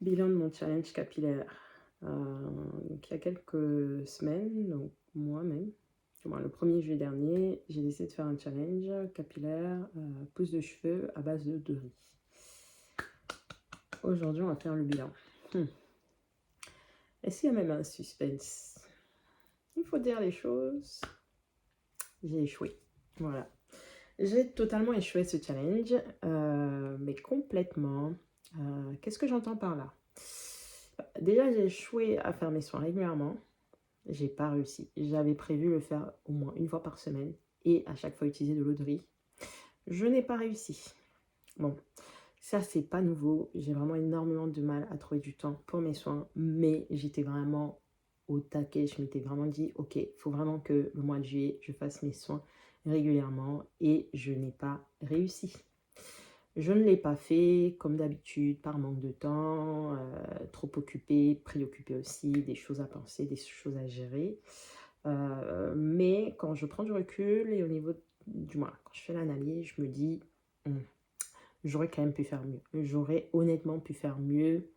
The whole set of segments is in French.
Bilan de mon challenge capillaire. Donc il y a quelques semaines, donc mois même, du moins le 1er juillet dernier, j'ai décidé de faire un challenge capillaire, pousse de cheveux à base de riz. Aujourd'hui, on va faire le bilan. Est-ce qu'il y a même un suspense? Il faut dire les choses. J'ai échoué. Voilà. J'ai totalement échoué ce challenge, mais complètement. Qu'est-ce que j'entends par là? Déjà, j'ai échoué à faire mes soins régulièrement. J'ai pas réussi. J'avais prévu le faire au moins une fois par semaine et à chaque fois utiliser de l'eau de riz. Je n'ai pas réussi. Bon, ça c'est pas nouveau. J'ai vraiment énormément de mal à trouver du temps pour mes soins, mais j'étais vraiment au taquet. Je m'étais vraiment dit, ok, il faut vraiment que le mois de juillet, je fasse mes soins régulièrement et je n'ai pas réussi. Je ne l'ai pas fait, comme d'habitude, par manque de temps, trop occupée, préoccupée aussi, des choses à penser, des choses à gérer. Mais quand je prends du recul et au niveau, du moins, quand je fais l'analyse, je me dis, j'aurais quand même pu faire mieux. J'aurais honnêtement pu faire mieux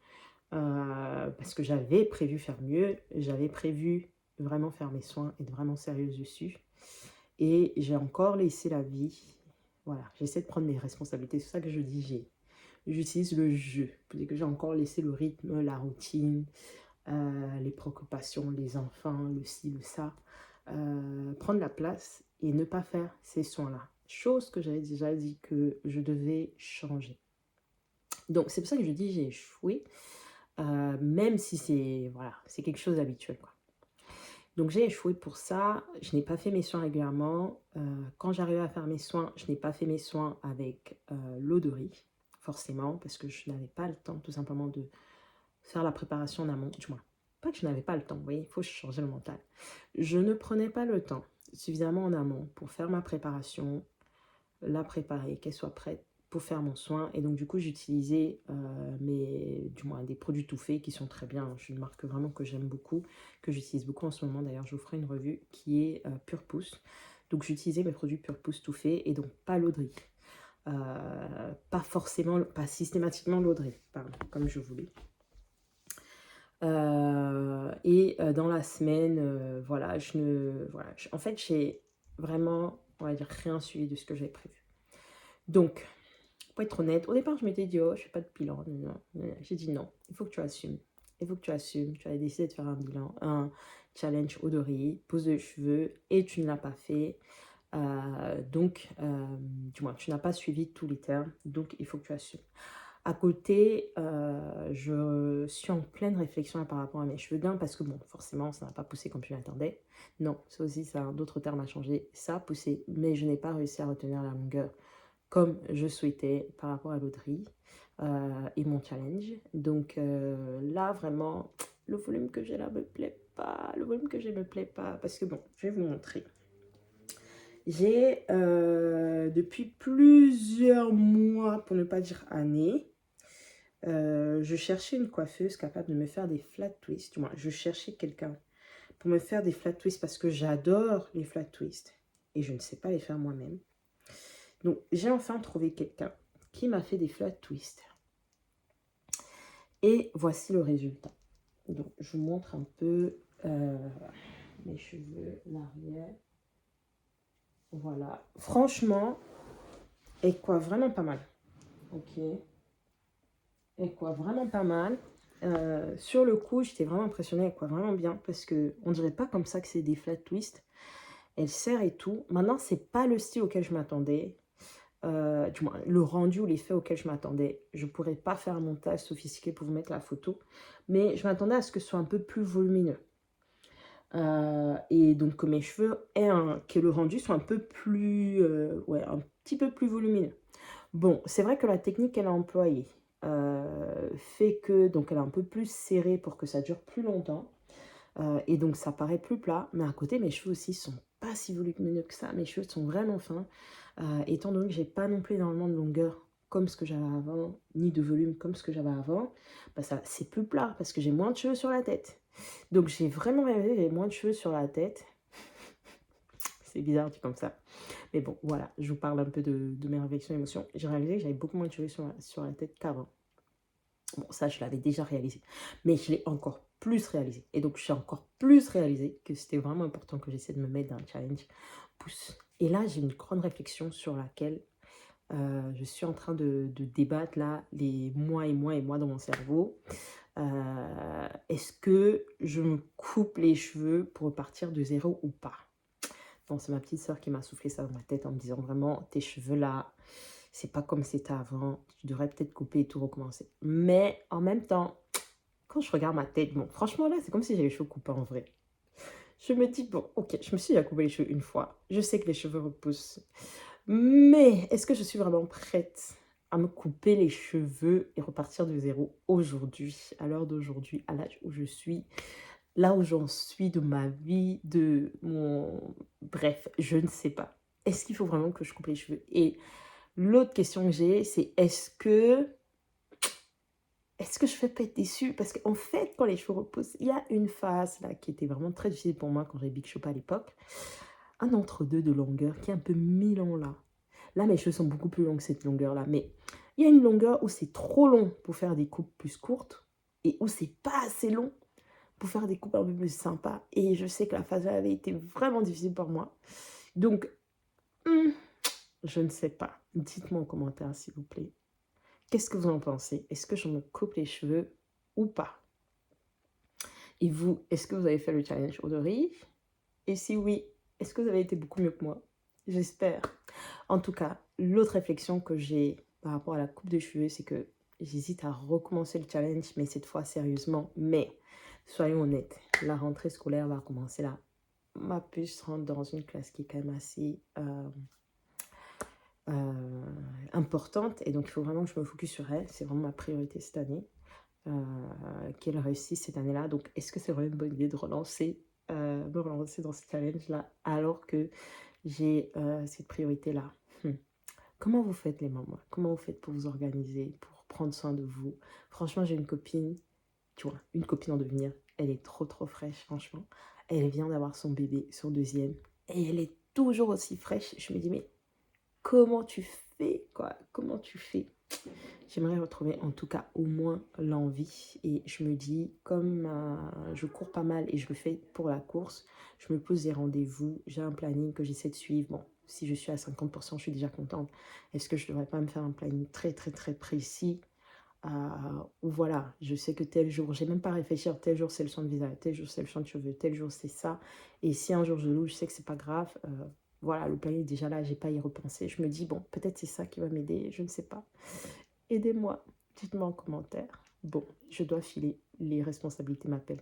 parce que j'avais prévu faire mieux. J'avais prévu vraiment faire mes soins, être vraiment sérieuse dessus. Et j'ai encore laissé la vie. Voilà, j'essaie de prendre mes responsabilités. C'est ça que je dis, j'utilise le jeu. Que j'ai encore laissé le rythme, la routine, les préoccupations, les enfants, le ci, le ça. Prendre la place et ne pas faire ces soins-là. Chose que j'avais déjà dit que je devais changer. Donc, c'est pour ça que je dis j'ai échoué, même si c'est voilà, c'est quelque chose d'habituel, quoi. Donc, j'ai échoué pour ça. Je n'ai pas fait mes soins régulièrement. Quand j'arrivais à faire mes soins, je n'ai pas fait mes soins avec l'eau de riz, forcément, parce que je n'avais pas le temps, tout simplement, de faire la préparation en amont, du moins. Pas que je n'avais pas le temps, vous voyez, il faut changer le mental. Je ne prenais pas le temps suffisamment en amont pour faire ma préparation, la préparer, qu'elle soit prête pour faire mon soin. Et donc, du coup, j'utilisais du moins des produits tout faits qui sont très bien. Je une marque vraiment que j'aime beaucoup, que j'utilise beaucoup en ce moment. D'ailleurs, je vous ferai une revue qui est Pure Pousse. Donc, j'utilisais mes produits Pure Pousse tout faits et donc pas l'eau de riz. Pas forcément, pas systématiquement l'eau de riz, pardon, comme je voulais. Dans la semaine, voilà, en fait, j'ai vraiment, on va dire, rien suivi de ce que j'avais prévu. Donc, pour être honnête, au départ, je m'étais dit, oh, je fais pas de bilan. Non. J'ai dit non, il faut que tu assumes. Il faut que tu assumes. Tu avais décidé de faire un bilan, un challenge eau de riz, pose de cheveux, et tu ne l'as pas fait. Du moins, tu n'as pas suivi tous les termes, donc il faut que tu assumes. À côté, je suis en pleine réflexion par rapport à mes cheveux gains parce que, bon, forcément, ça n'a pas poussé comme je l'attendais. Non, ça aussi, ça a d'autres termes à changer. Ça a poussé, mais je n'ai pas réussi à retenir la longueur comme je souhaitais par rapport à l'auderie et mon challenge. Donc là, vraiment, le volume que j'ai là me plaît pas. Le volume que j'ai me plaît pas parce que, bon, je vais vous montrer. J'ai, depuis plusieurs mois, pour ne pas dire années, je cherchais une coiffeuse capable de me faire des flat twists. Du moins, je cherchais quelqu'un pour me faire des flat twists parce que j'adore les flat twists et je ne sais pas les faire moi-même. Donc, j'ai enfin trouvé quelqu'un qui m'a fait des flat twists. Et voici le résultat. Donc, je vous montre un peu mes cheveux, l'arrière. Voilà. Franchement, et quoi, vraiment pas mal. Ok. Et quoi, vraiment pas mal. Sur le coup, j'étais vraiment impressionnée, quoi, vraiment bien, parce que on dirait pas comme ça que c'est des flat twists. Elle serre et tout. Maintenant, c'est pas le style auquel je m'attendais. Du moins, le rendu ou l'effet auquel je m'attendais. Je pourrais pas faire un montage sophistiqué pour vous mettre la photo, mais je m'attendais à ce que ce soit un peu plus volumineux. Et donc que mes cheveux que le rendu soit un peu plus, ouais, un petit peu plus volumineux. Bon, c'est vrai que la technique qu'elle a employée fait que donc elle est un peu plus serrée pour que ça dure plus longtemps. Et donc ça paraît plus plat, mais à côté mes cheveux aussi sont pas si volumineux que ça. Mes cheveux sont vraiment fins, étant donné que j'ai pas non plus énormément de longueur comme ce que j'avais avant, ni de volume comme ce que j'avais avant, bah ça c'est plus plat parce que j'ai moins de cheveux sur la tête. Donc j'ai vraiment réalisé que j'ai moins de cheveux sur la tête. C'est bizarre dit comme ça. Mais bon, voilà, je vous parle un peu de mes réflexions et émotions. J'ai réalisé que j'avais beaucoup moins de cheveux sur la tête qu'avant. Bon, ça, je l'avais déjà réalisé, mais je l'ai encore plus réalisé. Et donc, j'ai encore plus réalisé que c'était vraiment important que j'essaie de me mettre dans un challenge pouce. Et là, j'ai une grande réflexion sur laquelle je suis en train de débattre là, les mois et mois et mois dans mon cerveau. Est-ce que je me coupe les cheveux pour repartir de zéro ou pas? Bon, c'est ma petite soeur qui m'a soufflé ça dans ma tête en me disant vraiment, tes cheveux là, c'est pas comme c'était avant, tu devrais peut-être couper et tout recommencer. Mais en même temps, quand je regarde ma tête, bon, franchement là, c'est comme si j'avais les cheveux coupés en vrai. Je me dis, bon, ok, je me suis déjà coupé les cheveux une fois. Je sais que les cheveux repoussent. Mais est-ce que je suis vraiment prête à me couper les cheveux et repartir de zéro aujourd'hui, à l'heure d'aujourd'hui, à l'âge où je suis, là où j'en suis de ma vie, de mon... Bref, je ne sais pas. Est-ce qu'il faut vraiment que je coupe les cheveux? Et l'autre question que j'ai, c'est est-ce que je vais pas être déçue? Parce qu'en fait, quand les cheveux repoussent, il y a une phase là qui était vraiment très difficile pour moi quand j'ai Big Shop à l'époque. Un entre-deux de longueur qui est un peu mi-long là. Là, mes cheveux sont beaucoup plus longs que cette longueur-là. Mais il y a une longueur où c'est trop long pour faire des coupes plus courtes et où c'est pas assez long pour faire des coupes un peu plus sympas. Et je sais que la phase avait été vraiment difficile pour moi. Donc, je ne sais pas. Dites-moi en commentaire, s'il vous plaît. Qu'est-ce que vous en pensez? Est-ce que je me coupe les cheveux ou pas? Et vous, est-ce que vous avez fait le challenge Odori? Et si oui, est-ce que vous avez été beaucoup mieux que moi? J'espère. En tout cas, l'autre réflexion que j'ai par rapport à la coupe de cheveux, c'est que j'hésite à recommencer le challenge, mais cette fois sérieusement. Mais soyons honnêtes, la rentrée scolaire va commencer là. Ma puce rentre dans une classe qui est quand même assez importante. Et donc, il faut vraiment que je me focus sur elle. C'est vraiment ma priorité cette année. Qu'elle réussisse cette année-là. Donc, est-ce que c'est vraiment une bonne idée de me relancer dans ce challenge-là alors que j'ai cette priorité-là? Comment vous faites les mamans? Comment vous faites pour vous organiser, pour prendre soin de vous? Franchement, j'ai une copine, tu vois, une copine en devenir. Elle est trop, trop fraîche, franchement. Elle vient d'avoir son bébé, son deuxième. Et elle est toujours aussi fraîche. Je me dis, mais comment tu fais, quoi? Comment tu fais? J'aimerais retrouver en tout cas au moins l'envie. Et je me dis, comme je cours pas mal et je le fais pour la course, je me pose des rendez-vous, j'ai un planning que j'essaie de suivre. Bon, si je suis à 50%, je suis déjà contente. Est-ce que je ne devrais pas me faire un planning très très très précis où voilà, je sais que tel jour, j'ai même pas à réfléchir, tel jour c'est le soin de visage, tel jour c'est le soin de cheveux, tel jour c'est ça. Et si un jour je loupe, je sais que c'est pas grave. Voilà, le planning est déjà là, j'ai pas à y repenser. Je me dis, bon, peut-être c'est ça qui va m'aider, je ne sais pas. Aidez-moi, dites-moi en commentaire. Bon, je dois filer, les responsabilités m'appellent.